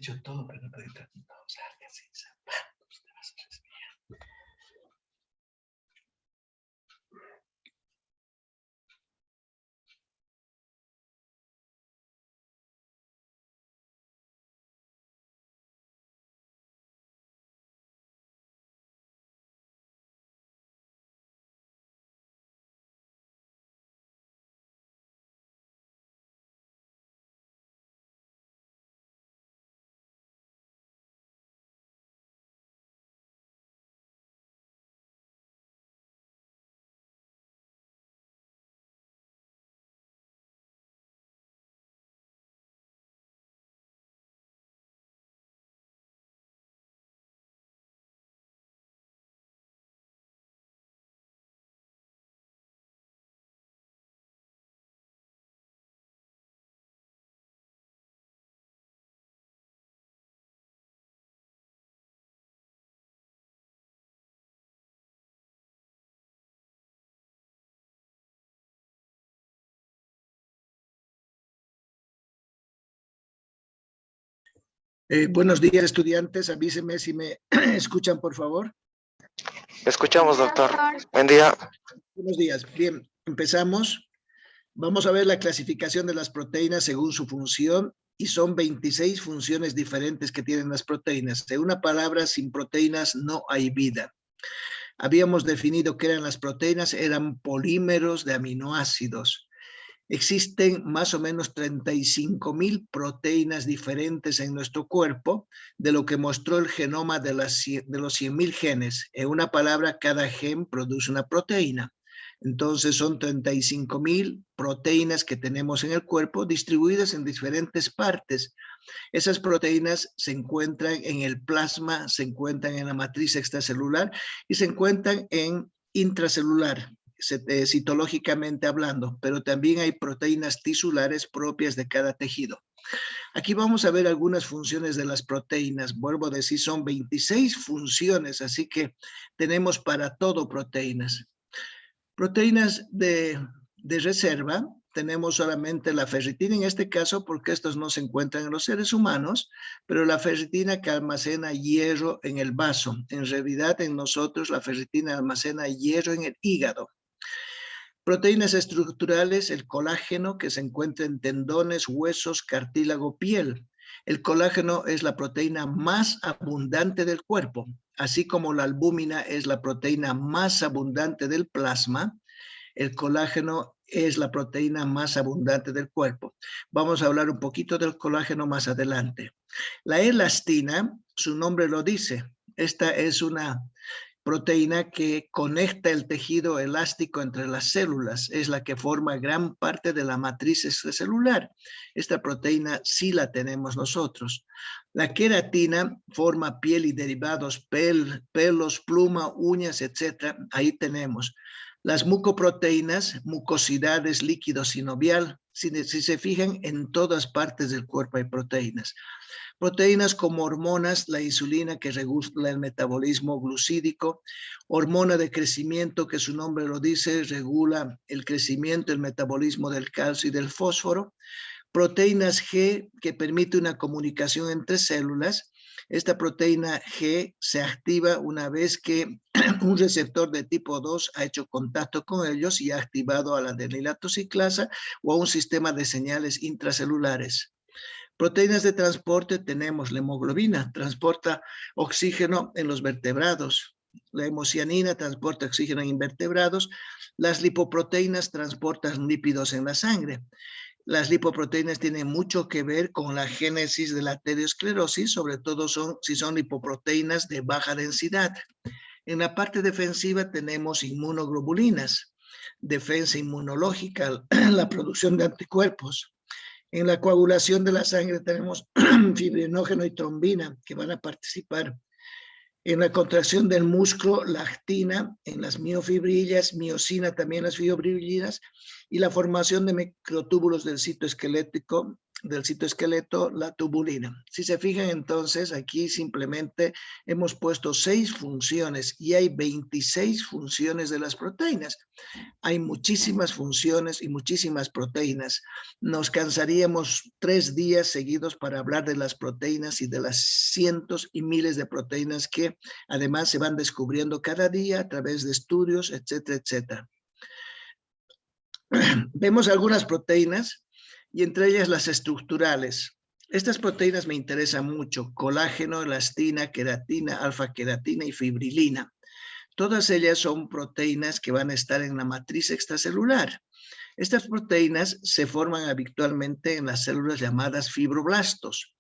hecho todo, pero no puedo entrar. No, salga sin zapatos, te vas a resfriar. Buenos días, estudiantes. Avísenme si me escuchan, por favor. Escuchamos, doctor. Buen día. Buenos días. Bien, empezamos. Vamos a ver la clasificación de las proteínas según su función y son 26 funciones diferentes que tienen las proteínas. De una palabra, sin proteínas no hay vida. Habíamos definido que eran las proteínas, eran polímeros de aminoácidos. Existen más o menos 35.000 proteínas diferentes en nuestro cuerpo, de lo que mostró el genoma de los 100.000 genes. En una palabra, cada gen produce una proteína. Entonces son 35.000 proteínas que tenemos en el cuerpo distribuidas en diferentes partes. Esas proteínas se encuentran en el plasma, se encuentran en la matriz extracelular y se encuentran en intracelular, citológicamente hablando, pero también hay proteínas tisulares propias de cada tejido. Aquí vamos a ver algunas funciones de las proteínas. Vuelvo a decir, son 26 funciones, así que tenemos para todo proteínas. Proteínas de reserva, tenemos solamente la ferritina en este caso porque estos no se encuentran en los seres humanos, pero la ferritina que almacena hierro en el vaso. En realidad en nosotros la ferritina almacena hierro en el hígado. Proteínas estructurales, el colágeno que se encuentra en tendones, huesos, cartílago, piel. El colágeno es la proteína más abundante del cuerpo, así como la albúmina es la proteína más abundante del plasma. El colágeno es la proteína más abundante del cuerpo. Vamos a hablar un poquito del colágeno más adelante. La elastina, su nombre lo dice, esta es una proteína que conecta el tejido elástico entre las células, es la que forma gran parte de la matriz extracelular. Esta proteína sí la tenemos nosotros. La queratina forma piel y derivados, pelos, pluma, uñas, etc. Ahí tenemos. Las mucoproteínas, mucosidades, líquido sinovial, si se fijan, en todas partes del cuerpo hay proteínas. Proteínas como hormonas, la insulina que regula el metabolismo glucídico, hormona de crecimiento que su nombre lo dice, regula el crecimiento, el metabolismo del calcio y del fósforo. Proteínas G que permite una comunicación entre células. Esta proteína G se activa una vez que un receptor de tipo 2 ha hecho contacto con ellos y ha activado a la adenilatoxiclasa o a un sistema de señales intracelulares. Proteínas de transporte tenemos la hemoglobina, transporta oxígeno en los vertebrados. La hemocianina transporta oxígeno en invertebrados. Las lipoproteínas transportan lípidos en la sangre. Las lipoproteínas tienen mucho que ver con la génesis de la arteriosclerosis, sobre todo si son lipoproteínas de baja densidad. En la parte defensiva tenemos inmunoglobulinas, defensa inmunológica, la producción de anticuerpos. En la coagulación de la sangre tenemos fibrinógeno y trombina que van a participar. En la contracción del músculo, la actina, en las miofibrillas, miosina también las fibrilinas, y la formación de microtúbulos del citoesquelético del citoesqueleto, la tubulina. Si se fijan entonces, aquí simplemente hemos puesto 6 funciones y hay 26 funciones de las proteínas. Hay muchísimas funciones y muchísimas proteínas. Nos cansaríamos 3 días seguidos para hablar de las proteínas y de las cientos y miles de proteínas que además se van descubriendo cada día a través de estudios, etcétera, etcétera. Vemos algunas proteínas y entre ellas las estructurales. Estas proteínas me interesan mucho: colágeno, elastina, queratina, alfa-queratina y fibrilina. Todas ellas son proteínas que van a estar en la matriz extracelular. Estas proteínas se forman habitualmente en las células llamadas fibroblastos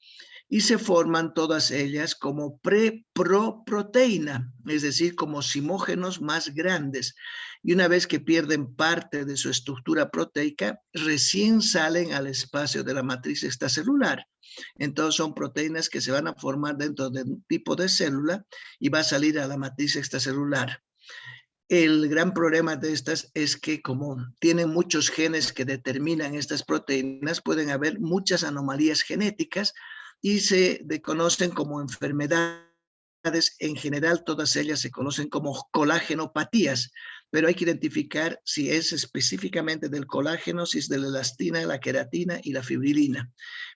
y se forman todas ellas como preproteína, es decir, como simógenos más grandes. Y una vez que pierden parte de su estructura proteica, recién salen al espacio de la matriz extracelular. Entonces son proteínas que se van a formar dentro de un tipo de célula y va a salir a la matriz extracelular. El gran problema de estas es que como tienen muchos genes que determinan estas proteínas, pueden haber muchas anomalías genéticas y se conocen como enfermedades. En general, todas ellas se conocen como colagenopatías, pero hay que identificar si es específicamente del colágeno, si es de la elastina, la queratina y la fibrilina.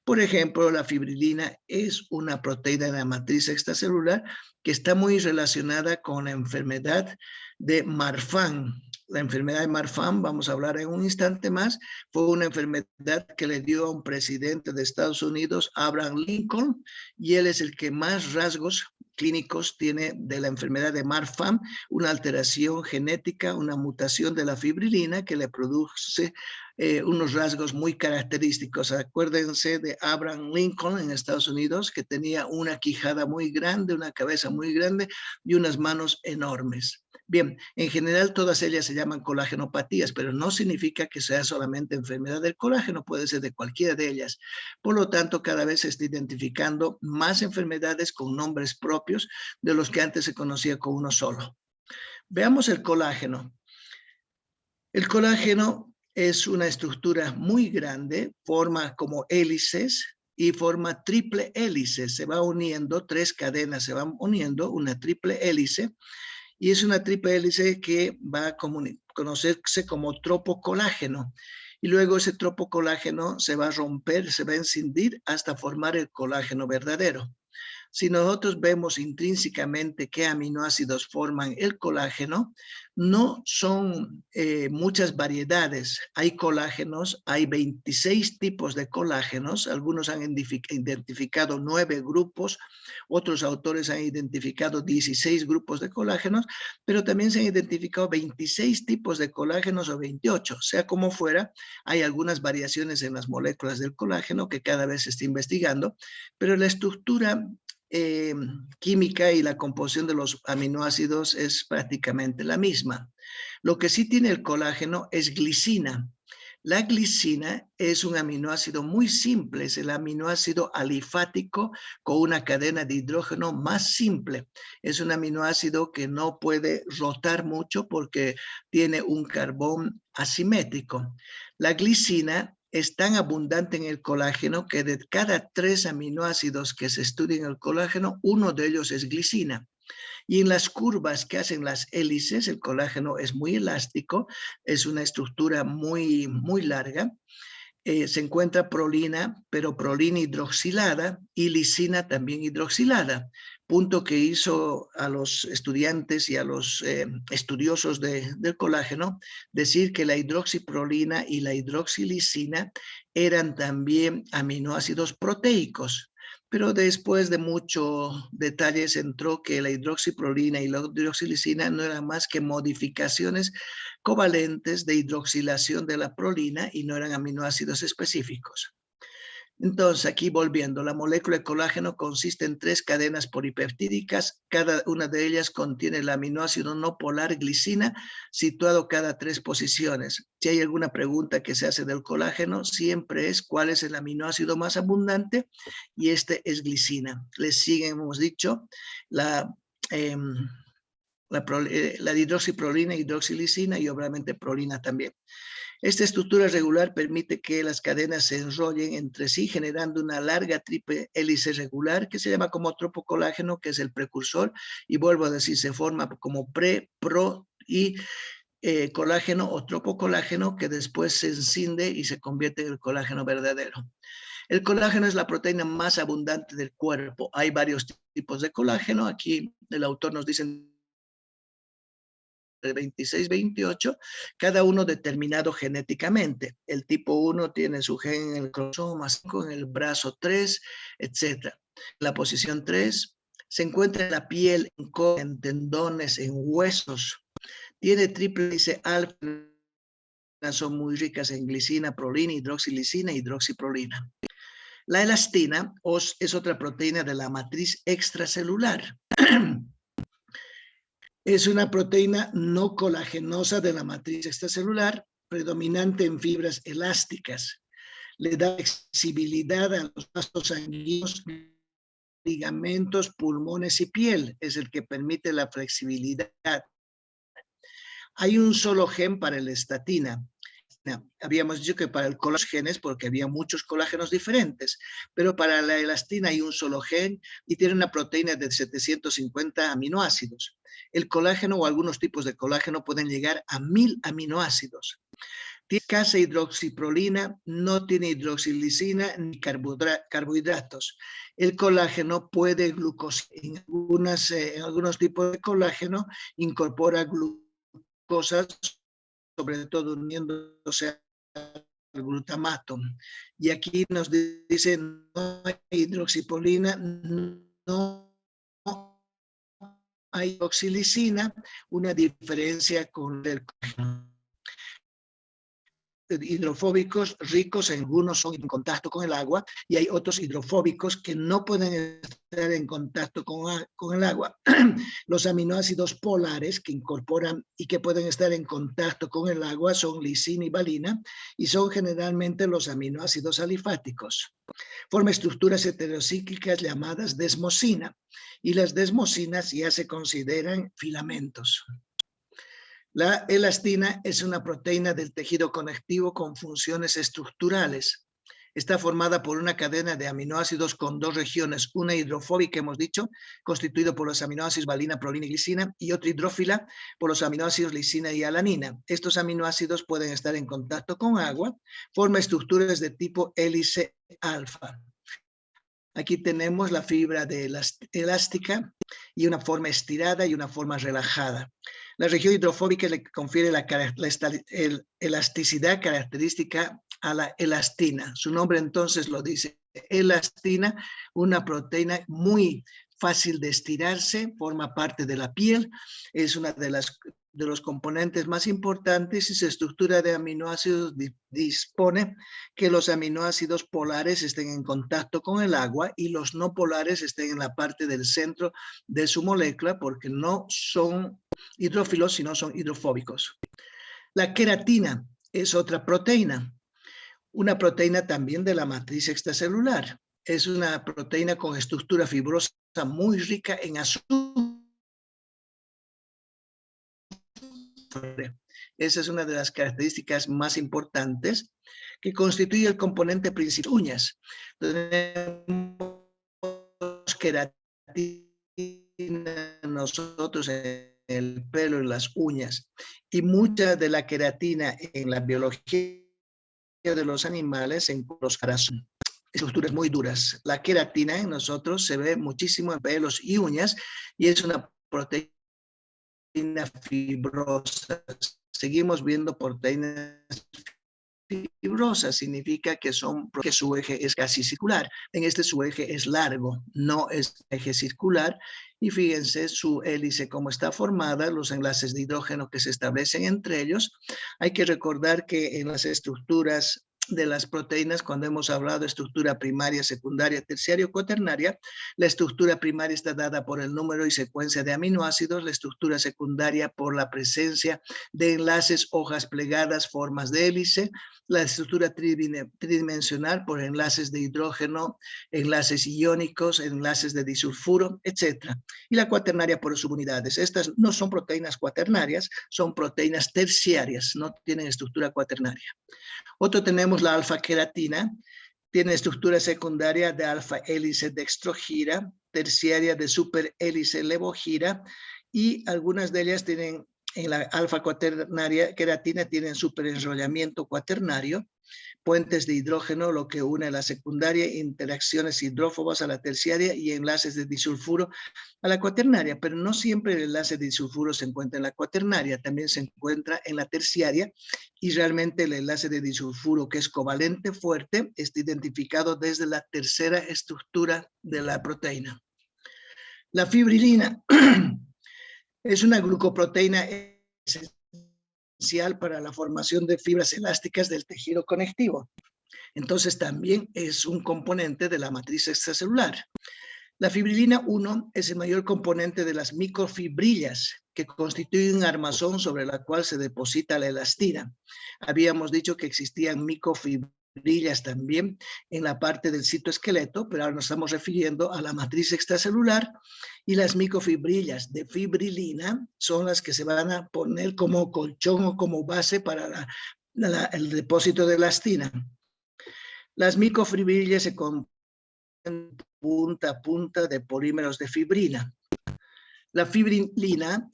Por ejemplo, la fibrilina es una proteína de la matriz extracelular que está muy relacionada con la enfermedad de Marfan. La enfermedad de Marfan, vamos a hablar en un instante más, fue una enfermedad que le dio a un presidente de Estados Unidos, Abraham Lincoln, y él es el que más rasgos clínicos tiene de la enfermedad de Marfan, una alteración genética, una mutación de la fibrilina que le produce unos rasgos muy característicos. Acuérdense de Abraham Lincoln en Estados Unidos, que tenía una quijada muy grande, una cabeza muy grande y unas manos enormes. Bien, en general todas ellas se llaman colagenopatías, pero no significa que sea solamente enfermedad del colágeno, puede ser de cualquiera de ellas. Por lo tanto, cada vez se está identificando más enfermedades con nombres propios de los que antes se conocía con uno solo. Veamos el colágeno. El colágeno es una estructura muy grande, forma como hélices y forma triple hélice. Se va uniendo, 3 cadenas se van uniendo, una triple hélice. Y es una triple hélice que va a conocerse como tropocolágeno. Y luego ese tropocolágeno se va a romper, se va a escindir hasta formar el colágeno verdadero. Si nosotros vemos intrínsecamente qué aminoácidos forman el colágeno, no son muchas variedades. Hay colágenos, hay 26 tipos de colágenos, algunos han identificado 9 grupos, otros autores han identificado 16 grupos de colágenos, pero también se han identificado 26 tipos de colágenos o 28. Sea como fuera, hay algunas variaciones en las moléculas del colágeno que cada vez se está investigando, pero la estructura química y la composición de los aminoácidos es prácticamente la misma. Lo que sí tiene el colágeno es glicina. La glicina es un aminoácido muy simple, es el aminoácido alifático con una cadena de hidrógeno más simple. Es un aminoácido que no puede rotar mucho porque tiene un carbón asimétrico. La glicina es tan abundante en el colágeno que de cada 3 aminoácidos que se estudian en el colágeno, uno de ellos es glicina. Y en las curvas que hacen las hélices, el colágeno es muy elástico, es una estructura muy, muy larga. Se encuentra prolina, pero prolina hidroxilada y lisina también hidroxilada, punto que hizo a los estudiantes y a los estudiosos del colágeno decir que la hidroxiprolina y la hidroxilisina eran también aminoácidos proteicos. Pero después de muchos detalles entró que la hidroxiprolina y la hidroxilisina no eran más que modificaciones covalentes de hidroxilación de la prolina y no eran aminoácidos específicos. Entonces, aquí volviendo, la molécula de colágeno consiste en 3 cadenas polipeptídicas, cada una de ellas contiene el aminoácido no polar glicina, situado cada 3 posiciones. Si hay alguna pregunta que se hace del colágeno, siempre es cuál es el aminoácido más abundante, y este es glicina. Les siguen, hemos dicho, la la hidroxiprolina, hidroxilisina y obviamente prolina también. Esta estructura regular permite que las cadenas se enrollen entre sí, generando una larga triple hélice regular que se llama como tropocolágeno, que es el precursor, y vuelvo a decir, se forma como pre, pro y colágeno o tropocolágeno, que después se encinde y se convierte en el colágeno verdadero. El colágeno es la proteína más abundante del cuerpo. Hay varios tipos de colágeno. Aquí el autor nos dice de 26, 28, cada uno determinado genéticamente. El tipo 1 tiene su gen en el cromosoma 5, en el brazo 3, etc. La posición 3 se encuentra en la piel, en tendones, en huesos. Tiene triple hélice alfa, son muy ricas en glicina, prolina, hidroxilisina, hidroxiprolina. La elastina es otra proteína de la matriz extracelular. Es una proteína no colagenosa de la matriz extracelular, predominante en fibras elásticas. Le da flexibilidad a los vasos sanguíneos, ligamentos, pulmones y piel. Es el que permite la flexibilidad. Hay un solo gen para la estatina. Habíamos dicho que para el colágeno genes porque había muchos colágenos diferentes, pero para la elastina hay un solo gen y tiene una proteína de 750 aminoácidos. El colágeno o algunos tipos de colágeno pueden llegar a 1000 aminoácidos. Tiene escasa hidroxiprolina, no tiene hidroxilisina ni carbohidratos. El colágeno puede glucosar. En algunos tipos de colágeno incorpora glucosas, sobre todo uniéndose al glutamato. Y aquí nos dicen no hay hidroxiprolina, no hay hidroxilisina, una diferencia con el colágeno. Hidrofóbicos ricos, algunos son en contacto con el agua y hay otros hidrofóbicos que no pueden estar en contacto con el agua. Los aminoácidos polares que incorporan y que pueden estar en contacto con el agua son lisina y valina y son generalmente los aminoácidos alifáticos. Forma estructuras heterocíclicas llamadas desmosina y las desmosinas ya se consideran filamentos. La elastina es una proteína del tejido conectivo con funciones estructurales. Está formada por una cadena de aminoácidos con dos regiones, una hidrofóbica, hemos dicho, constituido por los aminoácidos valina, prolina y glicina, y otra hidrófila por los aminoácidos lisina y alanina. Estos aminoácidos pueden estar en contacto con agua, forma estructuras de tipo hélice alfa. Aquí tenemos la fibra de elástica y una forma estirada y una forma relajada. La región hidrofóbica le confiere la elasticidad característica a la elastina. Su nombre entonces lo dice. Elastina, una proteína muy fácil de estirarse, forma parte de la piel, es una de los componentes más importantes y su estructura de aminoácidos dispone que los aminoácidos polares estén en contacto con el agua y los no polares estén en la parte del centro de su molécula porque no son hidrófilos, sino son hidrofóbicos. La queratina es otra proteína, una proteína también de la matriz extracelular. Es una proteína con estructura fibrosa muy rica en azúcar. Esa es una de las características más importantes que constituye el componente principal. Uñas. Tenemos queratina nosotros en el pelo, en las uñas, y mucha de la queratina en la biología de los animales en los corazones. Estructuras muy duras. La queratina en nosotros se ve muchísimo en pelos y uñas y es una proteína fibrosa. Seguimos viendo proteínas fibrosas, significa que su eje es casi circular. En este su eje es largo, no es eje circular. Y fíjense su hélice cómo está formada, los enlaces de hidrógeno que se establecen entre ellos. Hay que recordar que en las estructuras de las proteínas cuando hemos hablado de estructura primaria, secundaria, terciaria o cuaternaria. La estructura primaria está dada por el número y secuencia de aminoácidos, la estructura secundaria por la presencia de enlaces, hojas plegadas, formas de hélice, la estructura tridimensional por enlaces de hidrógeno, enlaces iónicos, enlaces de disulfuro, etc. Y la cuaternaria por subunidades. Estas no son proteínas cuaternarias, son proteínas terciarias, no tienen estructura cuaternaria. Otro tenemos la alfa-queratina, tiene estructura secundaria de alfa-hélice dextrogira, terciaria de superhélice levogira, y algunas de ellas tienen, en la alfa-cuaternaria queratina, tienen superenrollamiento cuaternario, puentes de hidrógeno, lo que une a la secundaria, interacciones hidrófobas a la terciaria y enlaces de disulfuro a la cuaternaria, pero no siempre el enlace de disulfuro se encuentra en la cuaternaria, también se encuentra en la terciaria, y realmente el enlace de disulfuro, que es covalente fuerte, está identificado desde la tercera estructura de la proteína. La fibrilina es una glucoproteína esencial para la formación de fibras elásticas del tejido conectivo. Entonces también es un componente de la matriz extracelular. La fibrilina 1 es el mayor componente de las microfibrillas, que constituyen un armazón sobre la cual se deposita la elastina. Habíamos dicho que existían microfibrillas también en la parte del citoesqueleto, pero ahora nos estamos refiriendo a la matriz extracelular, y las microfibrillas de fibrilina son las que se van a poner como colchón o como base para el depósito de elastina. Las microfibrillas se componen punta a punta de polímeros de fibrina. La fibrilina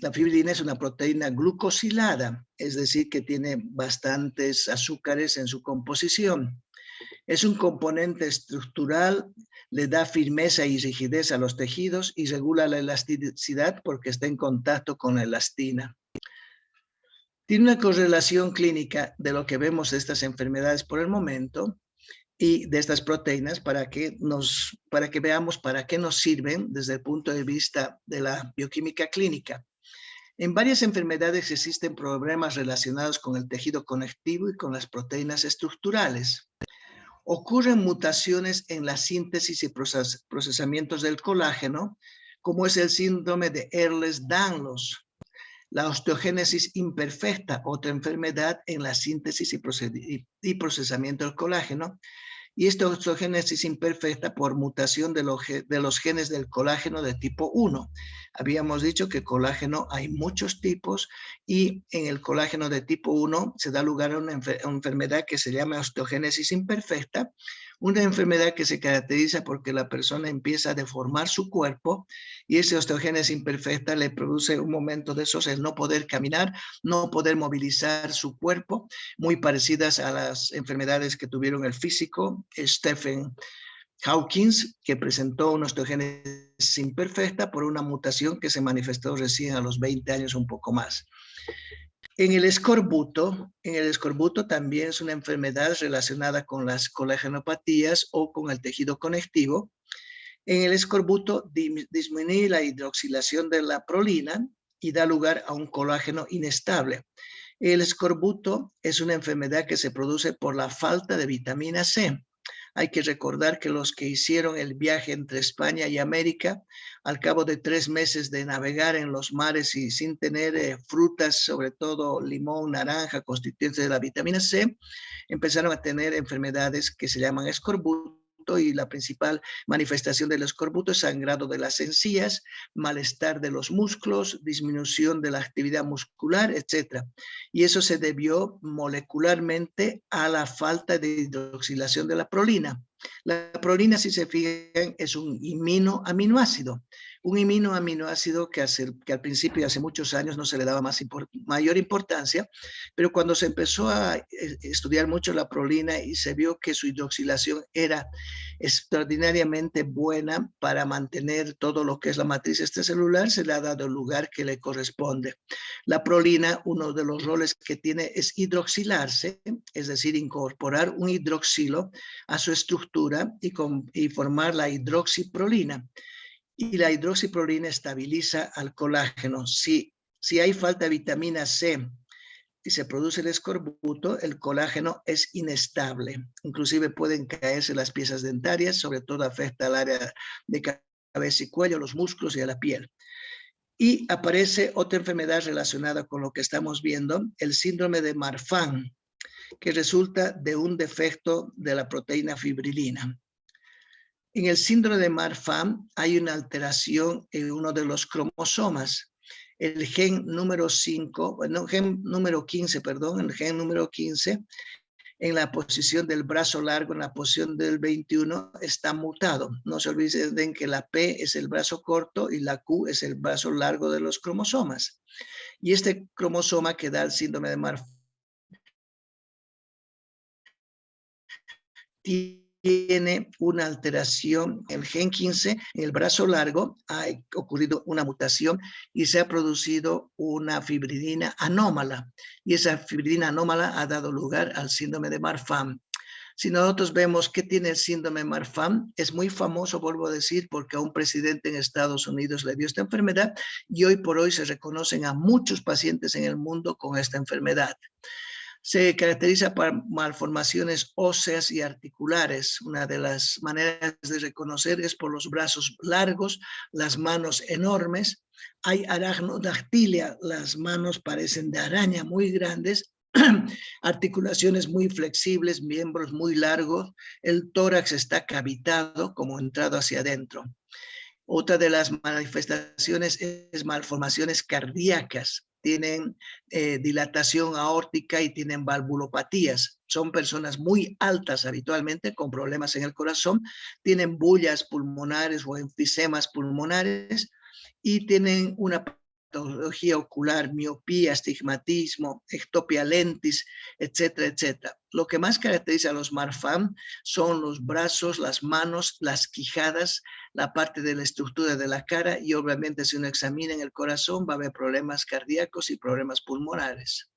es una proteína glucosilada, es decir, que tiene bastantes azúcares en su composición. Es un componente estructural, le da firmeza y rigidez a los tejidos y regula la elasticidad porque está en contacto con la elastina. Tiene una correlación clínica de lo que vemos de estas enfermedades por el momento y de estas proteínas para que veamos para qué nos sirven desde el punto de vista de la bioquímica clínica. En varias enfermedades existen problemas relacionados con el tejido conectivo y con las proteínas estructurales. Ocurren mutaciones en la síntesis y procesamientos del colágeno, como es el síndrome de Ehlers-Danlos. La osteogénesis imperfecta, otra enfermedad en la síntesis y procesamiento del colágeno, y esta osteogénesis imperfecta por mutación de los genes del colágeno de tipo 1. Habíamos dicho que colágeno hay muchos tipos, y en el colágeno de tipo 1 se da lugar a una enfermedad que se llama osteogénesis imperfecta, una enfermedad que se caracteriza porque la persona empieza a deformar su cuerpo, y esa osteogénesis imperfecta le produce un momento de esos, el no poder caminar, no poder movilizar su cuerpo, muy parecidas a las enfermedades que tuvieron el físico Stephen Hawking, que presentó una osteogénesis imperfecta por una mutación que se manifestó recién a los 20 años, un poco más. En el escorbuto también es una enfermedad relacionada con las colagenopatías o con el tejido conectivo. En el escorbuto disminuye la hidroxilación de la prolina y da lugar a un colágeno inestable. El escorbuto es una enfermedad que se produce por la falta de vitamina C. Hay que recordar que los que hicieron el viaje entre España y América, al cabo de 3 meses de navegar en los mares y sin tener frutas, sobre todo limón, naranja, constituyentes de la vitamina C, empezaron a tener enfermedades que se llaman escorbuto, y la principal manifestación del escorbuto es sangrado de las encías, malestar de los músculos, disminución de la actividad muscular, etc. Y eso se debió molecularmente a la falta de hidroxilación de la prolina. La prolina, si se fijan, es un aminoácido que al principio, hace muchos años, no se le daba mayor importancia, pero cuando se empezó a estudiar mucho la prolina y se vio que su hidroxilación era extraordinariamente buena para mantener todo lo que es la matriz extracelular, se le ha dado el lugar que le corresponde. La prolina, uno de los roles que tiene es hidroxilarse, es decir, incorporar un hidroxilo a su estructura y formar la hidroxiprolina. Y la hidroxiprolina estabiliza al colágeno. Si hay falta de vitamina C y se produce el escorbuto, el colágeno es inestable. Inclusive pueden caerse las piezas dentarias, sobre todo afecta al área de cabeza y cuello, los músculos y a la piel. Y aparece otra enfermedad relacionada con lo que estamos viendo, el síndrome de Marfan, que resulta de un defecto de la proteína fibrilina. En el síndrome de Marfan hay una alteración en uno de los cromosomas. El gen número 5, el gen número 15, en la posición del brazo largo, en la posición del 21, está mutado. No se olviden que la P es el brazo corto y la Q es el brazo largo de los cromosomas. Y este cromosoma que da el síndrome de Marfan tiene una alteración, el gen 15, en el brazo largo ha ocurrido una mutación y se ha producido una fibrilina anómala. Y esa fibrilina anómala ha dado lugar al síndrome de Marfan. Si nosotros vemos qué tiene el síndrome de Marfan, es muy famoso, vuelvo a decir, porque a un presidente en Estados Unidos le dio esta enfermedad y hoy por hoy se reconocen a muchos pacientes en el mundo con esta enfermedad. Se caracteriza por malformaciones óseas y articulares. Una de las maneras de reconocer es por los brazos largos, las manos enormes. Hay aracnodactilia, las manos parecen de araña muy grandes, articulaciones muy flexibles, miembros muy largos, el tórax está cavitado como entrado hacia adentro. Otra de las manifestaciones es malformaciones cardíacas. Tienen dilatación aórtica y tienen valvulopatías. Son personas muy altas habitualmente con problemas en el corazón. Tienen bullas pulmonares o enfisemas pulmonares y tienen una patología ocular, miopía, astigmatismo, ectopia lentis, etcétera, etcétera. Lo que más caracteriza a los Marfan son los brazos, las manos, las quijadas, la parte de la estructura de la cara y obviamente si uno examina en el corazón va a haber problemas cardíacos y problemas pulmonares.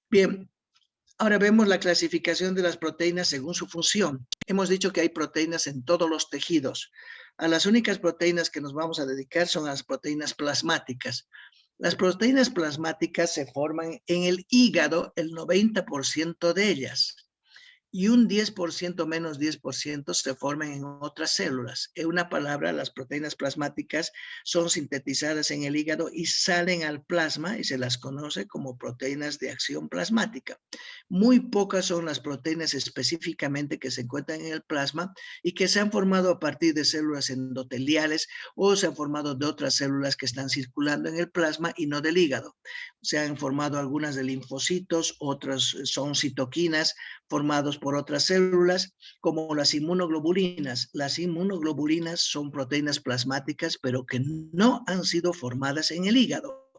Bien, ahora vemos la clasificación de las proteínas según su función. Hemos dicho que hay proteínas en todos los tejidos. A las únicas proteínas que nos vamos a dedicar son a las proteínas plasmáticas. Las proteínas plasmáticas se forman en el hígado, el 90% de ellas. Y un 10% menos 10% se forman en otras células. En una palabra, las proteínas plasmáticas son sintetizadas en el hígado y salen al plasma y se las conoce como proteínas de acción plasmática. Muy pocas son las proteínas específicamente que se encuentran en el plasma y que se han formado a partir de células endoteliales o se han formado de otras células que están circulando en el plasma y no del hígado. Se han formado algunas de linfocitos, otras son citoquinas formados por otras células, como las inmunoglobulinas. Las inmunoglobulinas son proteínas plasmáticas, pero que no han sido formadas en el hígado.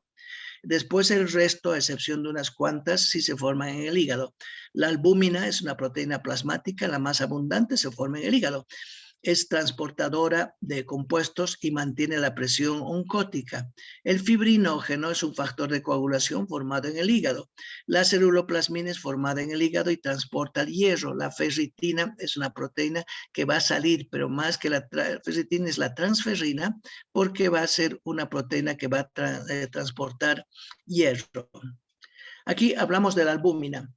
Después el resto, a excepción de unas cuantas, sí se forman en el hígado. La albúmina es una proteína plasmática, la más abundante, se forma en el hígado. Es transportadora de compuestos y mantiene la presión oncótica. El fibrinógeno es un factor de coagulación formado en el hígado. La ceruloplasmina es formada en el hígado y transporta el hierro. La ferritina es una proteína que va a salir, pero más que la ferritina es la transferrina, porque va a ser una proteína que va a transportar hierro. Aquí hablamos de la albúmina.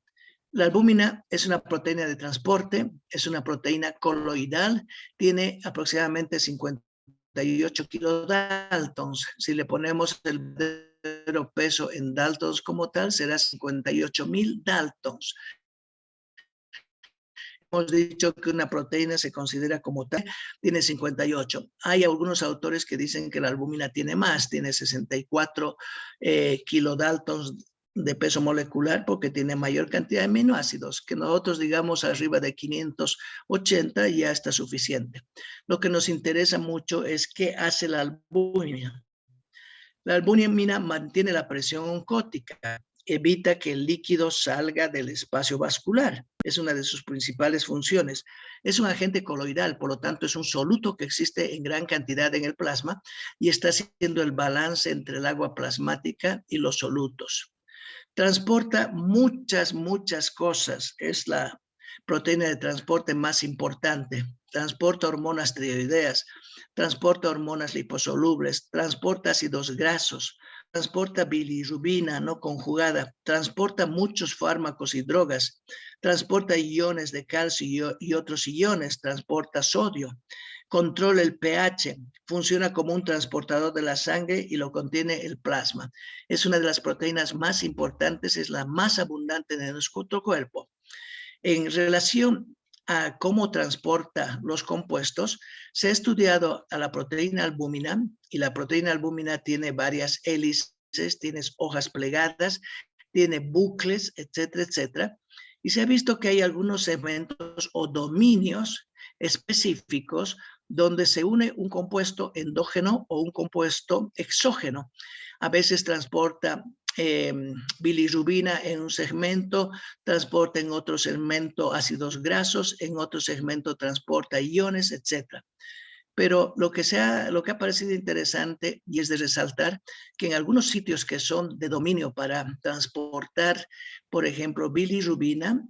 La albúmina es una proteína de transporte, es una proteína coloidal, tiene aproximadamente 58 kilodaltons. Si le ponemos el verdadero peso en daltons como tal, será 58,000 daltons. Hemos dicho que una proteína se considera como tal, tiene 58. Hay algunos autores que dicen que la albúmina tiene más, tiene 64 kilodaltons de peso molecular porque tiene mayor cantidad de aminoácidos, que nosotros digamos arriba de 580 ya está suficiente. Lo que nos interesa mucho es qué hace la albúmina. La albúmina mantiene la presión oncótica, evita que el líquido salga del espacio vascular. Es una de sus principales funciones. Es un agente coloidal, por lo tanto es un soluto que existe en gran cantidad en el plasma y está haciendo el balance entre el agua plasmática y los solutos. Transporta muchas cosas. Es la proteína de transporte más importante. Transporta hormonas tiroideas, transporta hormonas liposolubles, transporta ácidos grasos, transporta bilirrubina no conjugada, transporta muchos fármacos y drogas, transporta iones de calcio y otros iones, transporta sodio, controla el pH, funciona como un transportador de la sangre y lo contiene el plasma. Es una de las proteínas más importantes, es la más abundante en nuestro cuerpo. En relación a cómo transporta los compuestos, se ha estudiado a la proteína albúmina, y la proteína albúmina tiene varias hélices, tiene hojas plegadas, tiene bucles, etcétera, etcétera. Y se ha visto que hay algunos segmentos o dominios específicos donde se une un compuesto endógeno o un compuesto exógeno. A veces transporta bilirrubina en un segmento, transporta en otro segmento ácidos grasos, en otro segmento transporta iones, etc. Pero lo que ha parecido interesante y es de resaltar que en algunos sitios que son de dominio para transportar, por ejemplo, bilirrubina,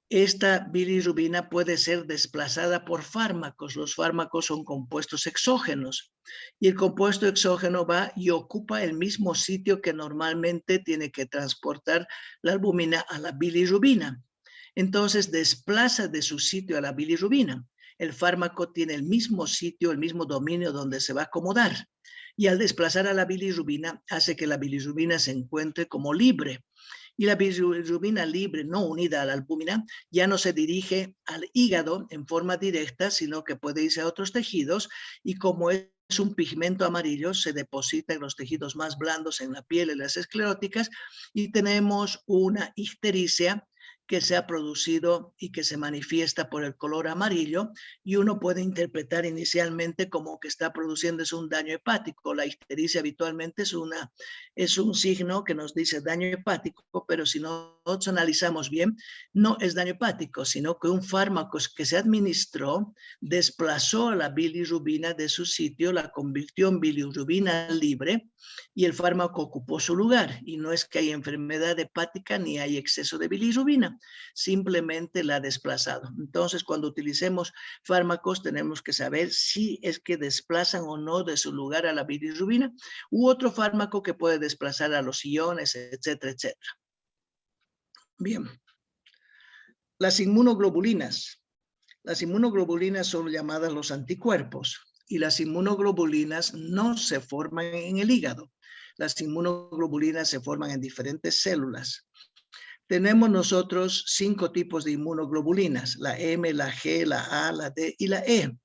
esta bilirrubina puede ser desplazada por fármacos. Los fármacos son compuestos exógenos y el compuesto exógeno va y ocupa el mismo sitio que normalmente tiene que transportar la albúmina a la bilirrubina. Entonces desplaza de su sitio a la bilirrubina. El fármaco tiene el mismo sitio, el mismo dominio donde se va a acomodar. Y al desplazar a la bilirrubina, hace que la bilirrubina se encuentre como libre. Y la bilirrubina libre, no unida a la albúmina, ya no se dirige al hígado en forma directa, sino que puede irse a otros tejidos, y como es un pigmento amarillo, se deposita en los tejidos más blandos, en la piel, en las escleróticas, y tenemos una ictericia que se ha producido y que se manifiesta por el color amarillo, y uno puede interpretar inicialmente como que está produciéndose un daño hepático. La ictericia habitualmente es un signo que nos dice daño hepático, pero si nosotros analizamos bien, no es daño hepático, sino que un fármaco que se administró desplazó a la bilirrubina de su sitio, la convirtió en bilirrubina libre, y el fármaco ocupó su lugar. Y no es que hay enfermedad hepática ni hay exceso de bilirrubina, simplemente la ha desplazado. Entonces, cuando utilicemos fármacos, tenemos que saber si es que desplazan o no de su lugar a la bilirrubina, u otro fármaco que puede desplazar a los iones, etcétera, etcétera. Bien. Las inmunoglobulinas. Las inmunoglobulinas son llamadas los anticuerpos, y las inmunoglobulinas no se forman en el hígado. Las inmunoglobulinas se forman en diferentes células. Tenemos nosotros 5 tipos de inmunoglobulinas: la M, la G, la A, la D y la E.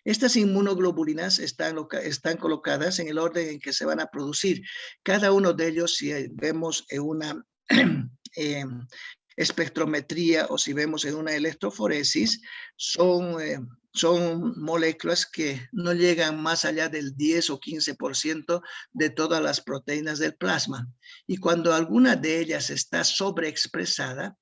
Estas inmunoglobulinas están colocadas en el orden en que se van a producir. Cada uno de ellos, si vemos en una espectrometría o si vemos en una electroforesis, son moléculas que no llegan más allá del 10 o 15% de todas las proteínas del plasma. Y cuando alguna de ellas está sobreexpresada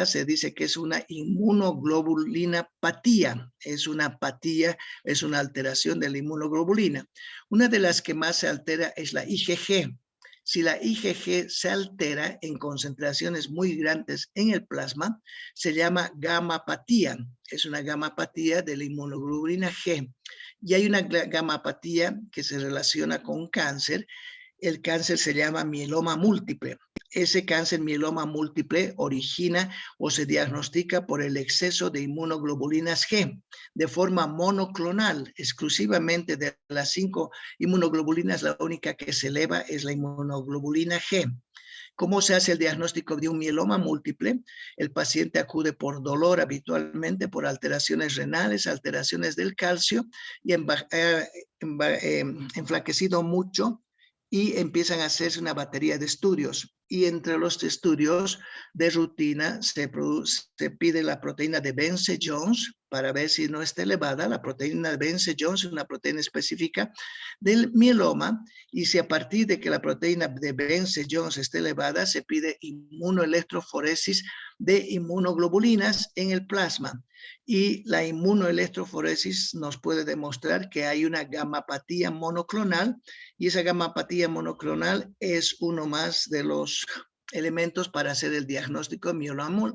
se dice que es una inmunoglobulinapatía. Es una apatía, es una alteración de la inmunoglobulina. Una de las que más se altera es la IgG. Si la IgG se altera en concentraciones muy grandes en el plasma, se llama gamapatía. Es una gamapatía de la inmunoglobulina G. Y hay una gamapatía que se relaciona con cáncer. El cáncer se llama mieloma múltiple. Ese cáncer mieloma múltiple origina o se diagnostica por el exceso de inmunoglobulinas G de forma monoclonal. Exclusivamente de las 5 inmunoglobulinas, la única que se eleva es la inmunoglobulina G. ¿Cómo se hace el diagnóstico de un mieloma múltiple? El paciente acude por dolor habitualmente, por alteraciones renales, alteraciones del calcio, y enflaquecido mucho, y empiezan a hacerse una batería de estudios. Y entre los estudios de rutina se pide la proteína de Vence-Jones para ver si no está elevada. La proteína de Vence-Jones es una proteína específica del mieloma, y si a partir de que la proteína de Vence-Jones esté elevada, se pide inmunoelectroforesis de inmunoglobulinas en el plasma. Y la inmunoelectroforesis nos puede demostrar que hay una gamapatía monoclonal, y esa gamapatía monoclonal es uno más de los elementos para hacer el diagnóstico de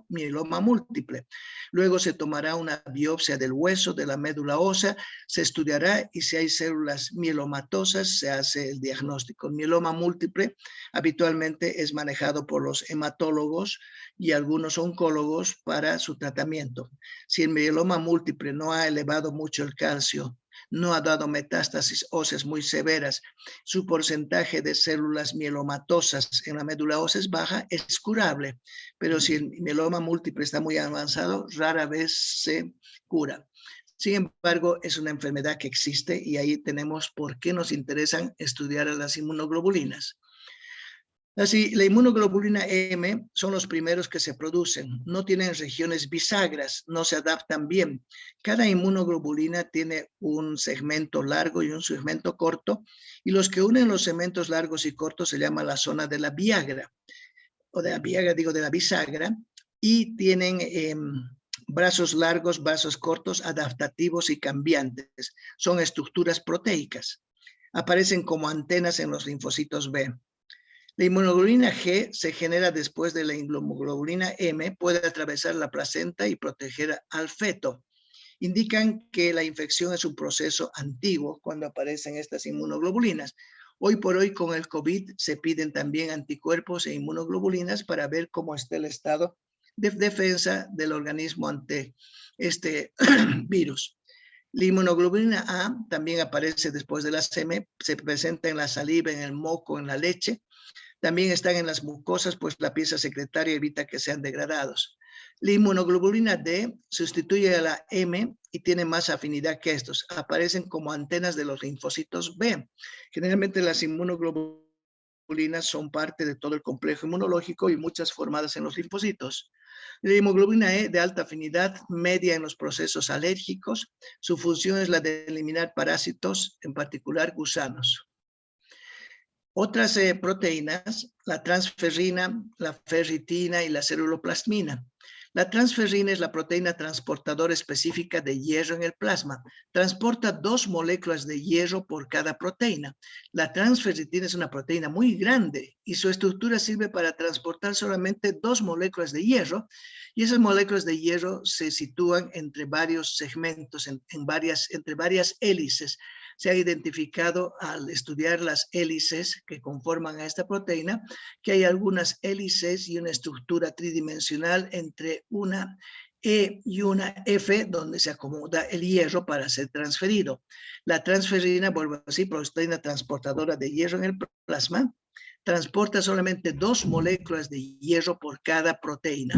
mieloma múltiple. Luego se tomará una biopsia del hueso, de la médula ósea, se estudiará y si hay células mielomatosas se hace el diagnóstico. El mieloma múltiple habitualmente es manejado por los hematólogos y algunos oncólogos para su tratamiento. Si el mieloma múltiple no ha elevado mucho el calcio, no ha dado metástasis óseas muy severas, su porcentaje de células mielomatosas en la médula ósea es baja, es curable, pero si el mieloma múltiple está muy avanzado, rara vez se cura. Sin embargo, es una enfermedad que existe y ahí tenemos por qué nos interesan estudiar a las inmunoglobulinas. Así, la inmunoglobulina M son los primeros que se producen. No tienen regiones bisagras, no se adaptan bien. Cada inmunoglobulina tiene un segmento largo y un segmento corto, y los que unen los segmentos largos y cortos se llama la zona de la Viagra, o de la Viagra, digo, de la bisagra, y tienen brazos largos, brazos cortos, adaptativos y cambiantes. Son estructuras proteicas. Aparecen como antenas en los linfocitos B. La inmunoglobulina G se genera después de la inmunoglobulina M, puede atravesar la placenta y proteger al feto. Indican que la infección es un proceso antiguo cuando aparecen estas inmunoglobulinas. Hoy por hoy con el COVID se piden también anticuerpos e inmunoglobulinas para ver cómo está el estado de defensa del organismo ante este virus. La inmunoglobulina A también aparece después de la M, se presenta en la saliva, en el moco, en la leche. También están en las mucosas, pues la pieza secretaria evita que sean degradados. La inmunoglobulina D sustituye a la M y tiene más afinidad que estos. Aparecen como antenas de los linfocitos B. Generalmente las inmunoglobulinas son parte de todo el complejo inmunológico y muchas formadas en los linfocitos. La hemoglobina E de alta afinidad, media en los procesos alérgicos. Su función es la de eliminar parásitos, en particular gusanos. Otras proteínas, la transferrina, la ferritina y la ceruloplasmina. La transferrina es la proteína transportadora específica de hierro en el plasma. Transporta 2 moléculas de hierro por cada proteína. La transferritina es una proteína muy grande y su estructura sirve para transportar solamente 2 moléculas de hierro, y esas moléculas de hierro se sitúan entre varios segmentos, entre varias hélices. Se ha identificado al estudiar las hélices que conforman a esta proteína, que hay algunas hélices y una estructura tridimensional entre una E y una F, donde se acomoda el hierro para ser transferido. La transferina, vuelvo a decir, proteína transportadora de hierro en el plasma, transporta solamente 2 moléculas de hierro por cada proteína.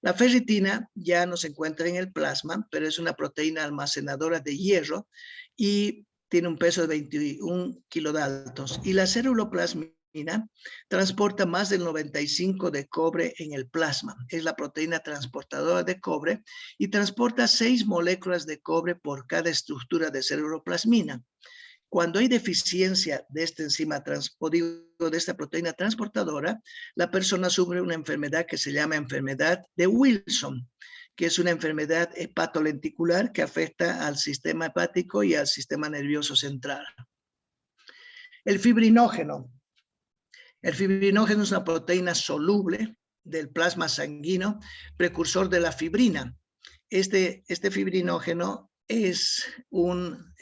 La ferritina ya no se encuentra en el plasma, pero es una proteína almacenadora de hierro y tiene un peso de 21 kilodaltons. Y la ceruloplasmina transporta más del 95% de cobre en el plasma. Es la proteína transportadora de cobre y transporta 6 moléculas de cobre por cada estructura de ceruloplasmina. Cuando hay deficiencia de esta enzima de esta proteína transportadora, la persona sufre una enfermedad que se llama enfermedad de Wilson, que es una enfermedad hepatolenticular que afecta al sistema hepático y al sistema nervioso central. El fibrinógeno. El fibrinógeno es una proteína soluble del plasma sanguíneo, precursor de la fibrina. Este fibrinógeno es un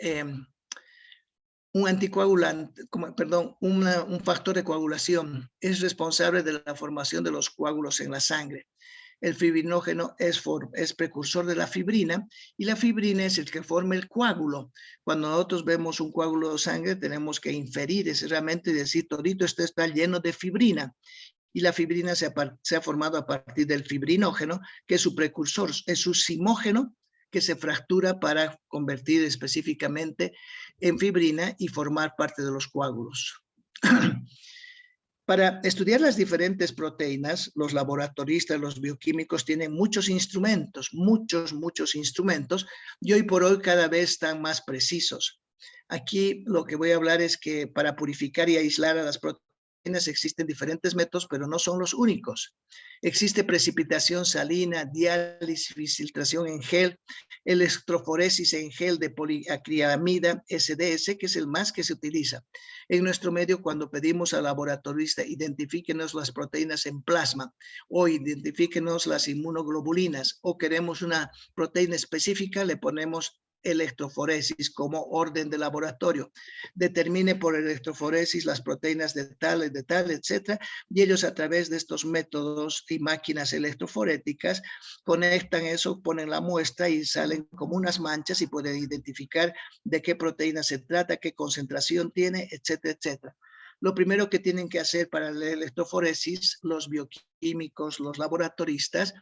anticoagulante, un factor de coagulación. Es responsable de la formación de los coágulos en la sangre. El fibrinógeno es precursor de la fibrina y la fibrina es el que forma el coágulo. Cuando nosotros vemos un coágulo de sangre tenemos que inferir ese realmente y decir todito esto está lleno de fibrina. Y la fibrina se ha formado a partir del fibrinógeno, que es su precursor, es su simógeno que se fractura para convertir específicamente en fibrina y formar parte de los coágulos. Para estudiar las diferentes proteínas, los laboratoristas, los bioquímicos tienen muchos instrumentos, muchos instrumentos, y hoy por hoy cada vez están más precisos. Aquí lo que voy a hablar es que para purificar y aislar a las proteínas proteínas existen diferentes métodos, pero no son los únicos. Existe precipitación salina, diálisis, filtración en gel, electroforesis en gel de poliacrilamida, SDS, que es el más que se utiliza. En nuestro medio, cuando pedimos al laboratorista, identifíquenos las proteínas en plasma o identifíquenos las inmunoglobulinas o queremos una proteína específica, le ponemos electroforesis como orden de laboratorio. Determine por electroforesis las proteínas de tal, etcétera, y ellos a través de estos métodos y máquinas electroforéticas conectan eso, ponen la muestra y salen como unas manchas y pueden identificar de qué proteína se trata, qué concentración tiene, etcétera, etcétera. Lo primero que tienen que hacer para la electroforesis, los bioquímicos, los laboratoristas,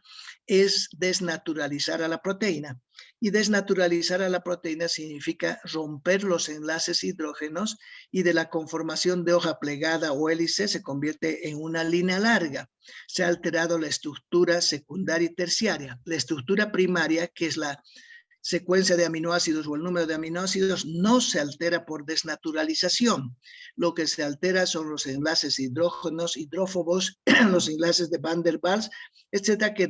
es desnaturalizar a la proteína. Y desnaturalizar a la proteína significa romper los enlaces hidrógenos y de la conformación de hoja plegada o hélice se convierte en una línea larga. Se ha alterado la estructura secundaria y terciaria. La estructura primaria, que es la secuencia de aminoácidos o el número de aminoácidos, no se altera por desnaturalización. Lo que se altera son los enlaces hidrógenos, hidrófobos, los enlaces de Van der Waals, etcétera, que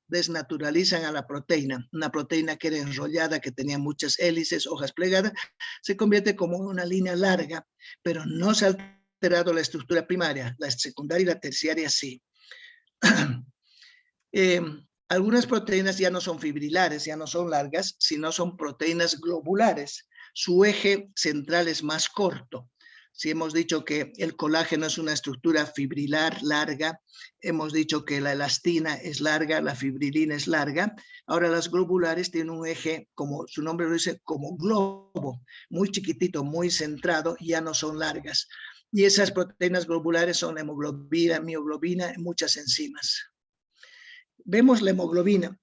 desnaturalizan a la proteína. Una proteína que era enrollada, que tenía muchas hélices, hojas plegadas, se convierte como una línea larga, pero no se ha alterado la estructura primaria, la secundaria y la terciaria sí. Algunas proteínas ya no son fibrilares, ya no son largas, sino son proteínas globulares. Su eje central es más corto. Si hemos dicho que el colágeno es una estructura fibrilar larga, hemos dicho que la elastina es larga, la fibrilina es larga. Ahora las globulares tienen un eje, como su nombre lo dice, como globo, muy chiquitito, muy centrado, ya no son largas. Y esas proteínas globulares son hemoglobina, mioglobina y muchas enzimas. Vemos la hemoglobina,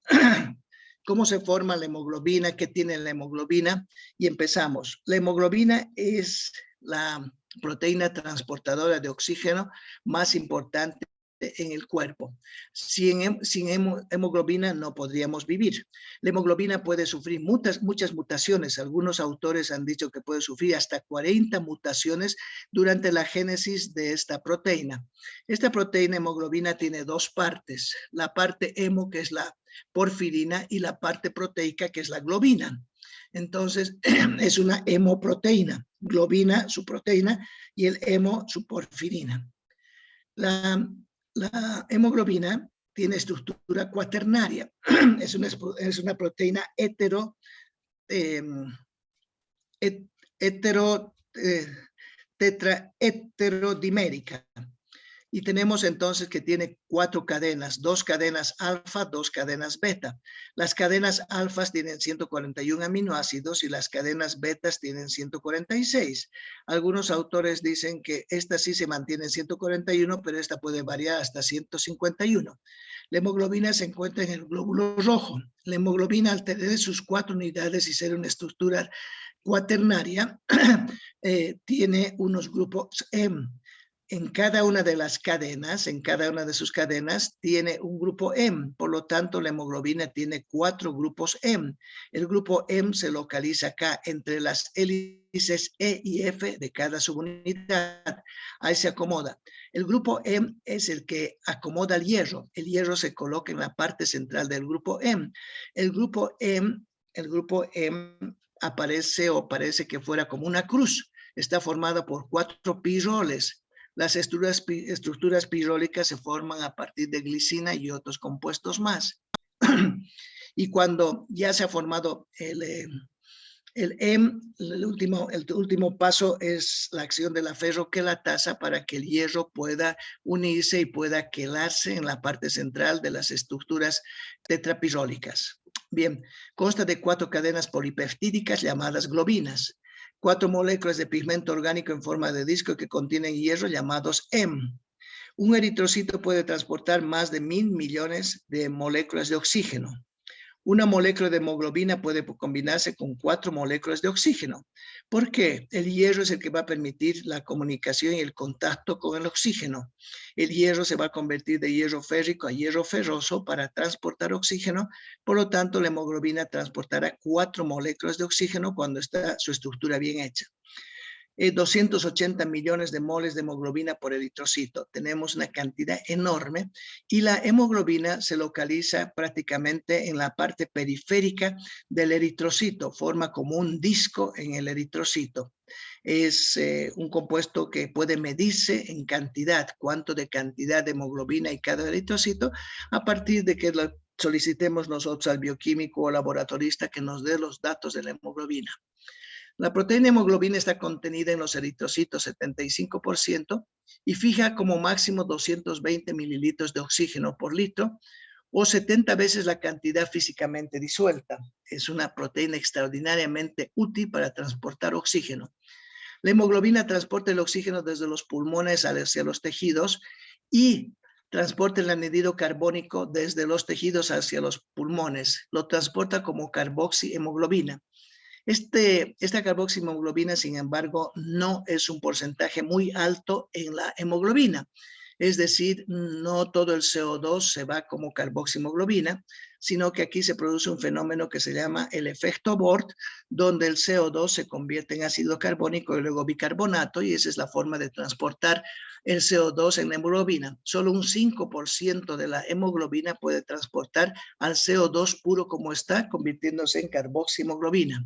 cómo se forma la hemoglobina, qué tiene la hemoglobina, y empezamos. La hemoglobina es la proteína transportadora de oxígeno más importante en el cuerpo. Sin hemoglobina no podríamos vivir. La hemoglobina puede sufrir muchas mutaciones. Algunos autores han dicho que puede sufrir hasta 40 mutaciones durante la génesis de esta proteína. Esta proteína hemoglobina tiene dos partes. La parte hemo, que es la porfirina, y la parte proteica, que es la globina. Entonces, es una hemoproteína. Globina, su proteína, y el hemo, su porfirina. La hemoglobina tiene estructura cuaternaria. Es una proteína tetraheterodimérica. Y tenemos entonces que tiene 4 cadenas, 2 cadenas alfa, 2 cadenas beta. Las cadenas alfas tienen 141 aminoácidos y las cadenas betas tienen 146. Algunos autores dicen que esta sí se mantiene en 141, pero esta puede variar hasta 151. La hemoglobina se encuentra en el glóbulo rojo. La hemoglobina, al tener sus 4 unidades y ser una estructura cuaternaria, tiene unos grupos M. En cada una de las cadenas, en cada una de sus cadenas, tiene un grupo M. Por lo tanto, la hemoglobina tiene 4 grupos M. El grupo M se localiza acá entre las hélices E y F de cada subunidad. Ahí se acomoda. El grupo M es el que acomoda el hierro. El hierro se coloca en la parte central del grupo M. El grupo M aparece o parece que fuera como una cruz. Está formada por 4 piroles. Las estructuras pirólicas se forman a partir de glicina y otros compuestos más. Y cuando ya se ha formado el último paso es la acción de la ferroquelatasa para que el hierro pueda unirse y pueda quelarse en la parte central de las estructuras tetrapirólicas. Bien, consta de 4 cadenas polipeptídicas llamadas globinas. 4 moléculas de pigmento orgánico en forma de disco que contienen hierro llamados M. Un eritrocito puede transportar más de 1.000 millones de moléculas de oxígeno. Una molécula de hemoglobina puede combinarse con 4 moléculas de oxígeno. ¿Por qué? El hierro es el que va a permitir la comunicación y el contacto con el oxígeno. El hierro se va a convertir de hierro férrico a hierro ferroso para transportar oxígeno. Por lo tanto, la hemoglobina transportará 4 moléculas de oxígeno cuando está su estructura bien hecha. 280 millones de moles de hemoglobina por eritrocito. Tenemos una cantidad enorme y la hemoglobina se localiza prácticamente en la parte periférica del eritrocito, forma como un disco en el eritrocito. Es un compuesto que puede medirse en cantidad, cuánto de cantidad de hemoglobina hay cada eritrocito, a partir de que lo solicitemos nosotros al bioquímico o laboratorista que nos dé los datos de la hemoglobina. La proteína hemoglobina está contenida en los eritrocitos 75% y fija como máximo 220 mililitros de oxígeno por litro o 70 veces la cantidad físicamente disuelta. Es una proteína extraordinariamente útil para transportar oxígeno. La hemoglobina transporta el oxígeno desde los pulmones hacia los tejidos y transporta el anhídrido carbónico desde los tejidos hacia los pulmones. Lo transporta como carboxihemoglobina. Esta carboxihemoglobina, sin embargo, no es un porcentaje muy alto en la hemoglobina. Es decir, no todo el CO2 se va como carboxihemoglobina, sino que aquí se produce un fenómeno que se llama el efecto Bort, donde el CO2 se convierte en ácido carbónico y luego bicarbonato, y esa es la forma de transportar el CO2 en la hemoglobina. Solo un 5% de la hemoglobina puede transportar al CO2 puro como está, convirtiéndose en carboxihemoglobina.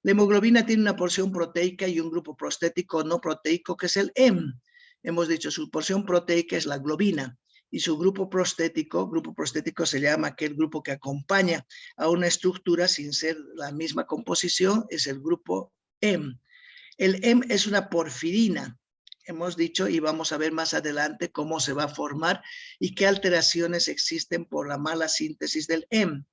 La hemoglobina tiene una porción proteica y un grupo prostético no proteico que es el heme. Hemos dicho, su porción proteica es la globina y su grupo prostético se llama aquel grupo que acompaña a una estructura sin ser la misma composición, es el grupo heme. El heme es una porfirina, hemos dicho, y vamos a ver más adelante cómo se va a formar y qué alteraciones existen por la mala síntesis del heme.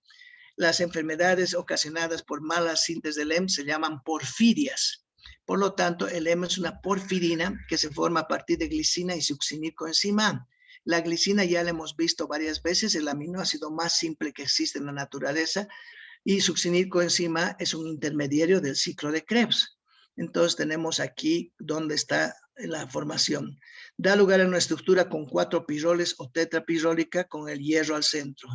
Las enfermedades ocasionadas por mala síntesis del heme se llaman porfirias. Por lo tanto, el heme es una porfirina que se forma a partir de glicina y succinilcoenzima A. La glicina ya la hemos visto varias veces, el aminoácido más simple que existe en la naturaleza, y succinilcoenzima A es un intermediario del ciclo de Krebs. Entonces tenemos aquí donde está la formación. Da lugar a una estructura con 4 piroles o tetrapirólica con el hierro al centro.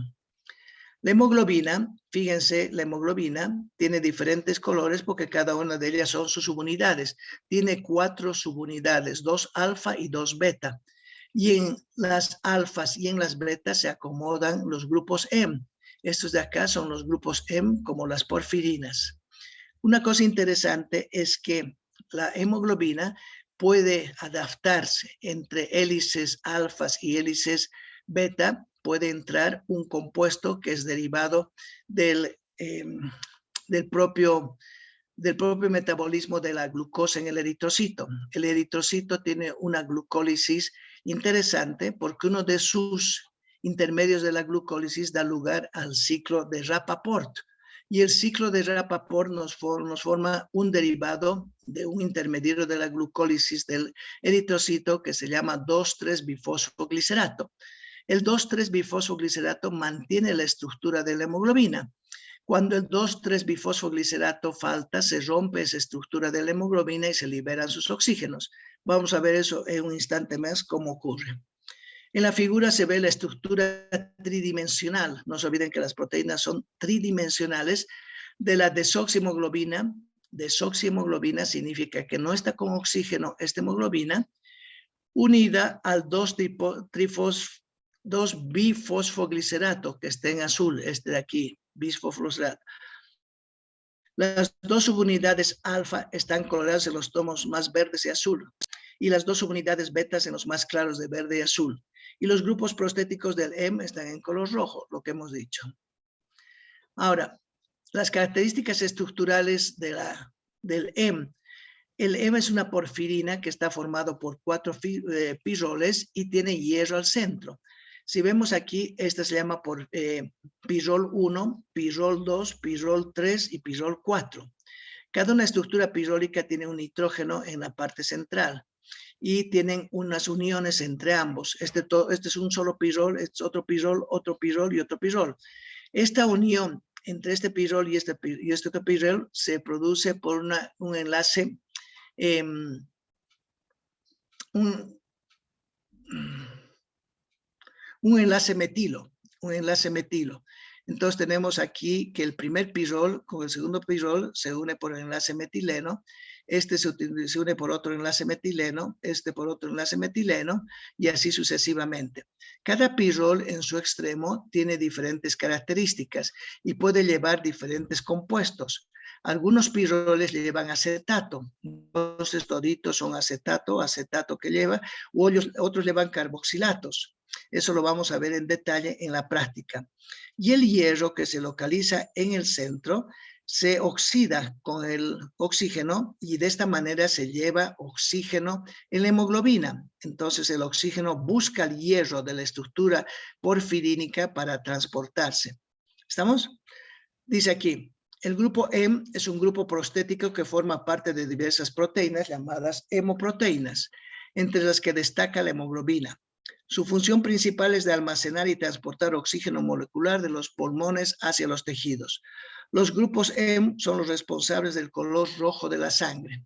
La hemoglobina, fíjense, la hemoglobina tiene diferentes colores porque cada una de ellas son sus subunidades. Tiene 4 subunidades, 2 alfa y 2 beta. Y en las alfas y en las betas se acomodan los grupos heme. Estos de acá son los grupos heme como las porfirinas. Una cosa interesante es que la hemoglobina puede adaptarse entre hélices alfas y hélices beta. Puede entrar un compuesto que es derivado del propio metabolismo de la glucosa en el eritrocito. El eritrocito tiene una glucólisis interesante porque uno de sus intermedios de la glucólisis da lugar al ciclo de Rapaport. Y el ciclo de Rapaport nos forma un derivado de un intermediario de la glucólisis del eritrocito que se llama 2,3-bifosfoglicerato. El 2,3-bifosfoglicerato mantiene la estructura de la hemoglobina. Cuando el 2,3-bifosfoglicerato falta, se rompe esa estructura de la hemoglobina y se liberan sus oxígenos. Vamos a ver eso en un instante más cómo ocurre. En la figura se ve la estructura tridimensional. No se olviden que las proteínas son tridimensionales de la desoxihemoglobina. Desoxihemoglobina significa que no está con oxígeno esta hemoglobina, unida al 2,bifosfoglicerato, que está en azul, este de aquí, bisfosfoglicerato. Las 2 subunidades alfa están coloreadas en los tomos más verdes y azul, y las 2 subunidades betas en los más claros de verde y azul. Y los grupos prostéticos del heme están en color rojo, lo que hemos dicho. Ahora, las características estructurales del heme. El heme es una porfirina que está formado por 4 piroles y tiene hierro al centro. Si vemos aquí, esta se llama pirol 1, pirol 2, pirol 3 y pirol 4. Cada una estructura pirólica tiene un nitrógeno en la parte central y tienen unas uniones entre ambos. Este es un solo pirol, este es otro pirol y otro pirol. Esta unión entre este pirol y este otro pirol se produce por un enlace un enlace metilo, Entonces tenemos aquí que el primer pirol con el segundo pirol se une por el enlace metileno Este se une por otro enlace metileno, este por otro enlace metileno, y así sucesivamente. Cada pirrol en su extremo tiene diferentes características y puede llevar diferentes compuestos. Algunos pirroles llevan acetato, entonces toditos son acetato que lleva, u otros llevan carboxilatos. Eso lo vamos a ver en detalle en la práctica. Y el hierro, que se localiza en el centro, se oxida con el oxígeno y de esta manera se lleva oxígeno en la hemoglobina. Entonces el oxígeno busca el hierro de la estructura porfirínica para transportarse. ¿Estamos? Dice aquí, el grupo M es un grupo prostético que forma parte de diversas proteínas llamadas hemoproteínas, entre las que destaca la hemoglobina. Su función principal es de almacenar y transportar oxígeno molecular de los pulmones hacia los tejidos. Los grupos M son los responsables del color rojo de la sangre.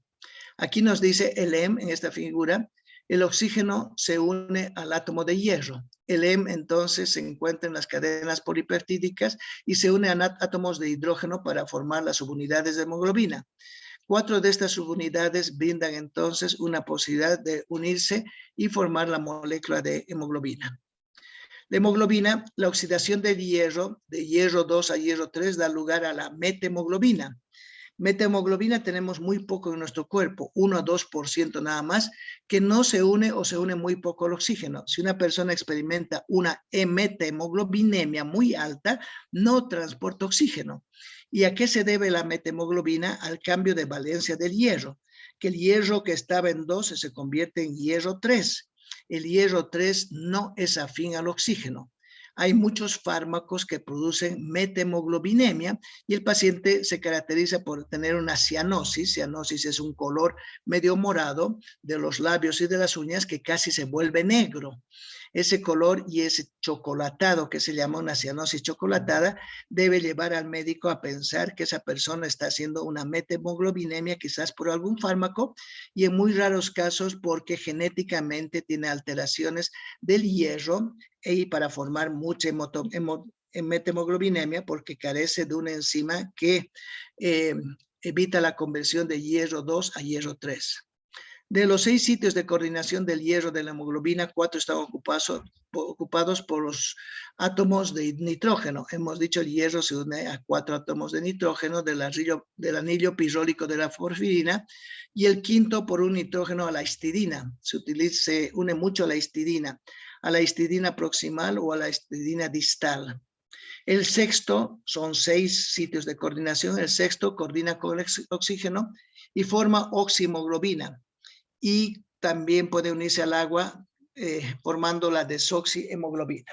Aquí nos dice el M en esta figura, el oxígeno se une al átomo de hierro. El M entonces se encuentra en las cadenas polipeptídicas y se une a átomos de hidrógeno para formar las subunidades de hemoglobina. 4 de estas subunidades brindan entonces una posibilidad de unirse y formar la molécula de hemoglobina. La hemoglobina, la oxidación del hierro, de hierro 2 a hierro 3, da lugar a la metahemoglobina. Metahemoglobina tenemos muy poco en nuestro cuerpo, 1 a 2% nada más, que no se une o se une muy poco al oxígeno. Si una persona experimenta una metahemoglobinemia muy alta, no transporta oxígeno. ¿Y a qué se debe la metahemoglobina? Al cambio de valencia del hierro, que el hierro que estaba en 12 se convierte en hierro 3. El hierro 3 no es afín al oxígeno. Hay muchos fármacos que producen metahemoglobinemia y el paciente se caracteriza por tener una cianosis. Cianosis es un color medio morado de los labios y de las uñas que casi se vuelve negro. Ese color y ese chocolatado, que se llama una cianosis chocolatada, debe llevar al médico a pensar que esa persona está haciendo una metahemoglobinemia quizás por algún fármaco y en muy raros casos porque genéticamente tiene alteraciones del hierro y para formar mucha metahemoglobinemia porque carece de una enzima que evita la conversión de hierro 2 a hierro 3. De los 6 sitios de coordinación del hierro de la hemoglobina, 4 están ocupados por los átomos de nitrógeno. Hemos dicho el hierro se une a 4 átomos de nitrógeno del anillo pirrólico de la porfirina y el quinto por un nitrógeno a la histidina. Se une mucho a la histidina proximal o a la histidina distal. El sexto, son 6 sitios de coordinación, el sexto coordina con el oxígeno y forma oxihemoglobina. Y también puede unirse al agua formando la desoxihemoglobina.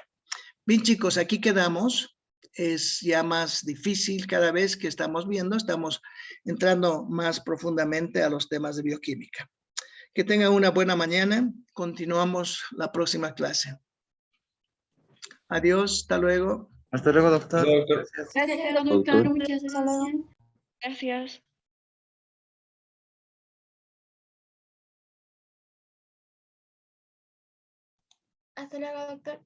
Bien, chicos, aquí quedamos. Es ya más difícil cada vez que estamos entrando más profundamente a los temas de bioquímica. Que tengan una buena mañana. Continuamos la próxima clase. Adiós, hasta luego. Hasta luego, doctor. Gracias, doctor. Muchas gracias. Gracias. Hasta luego, doctor.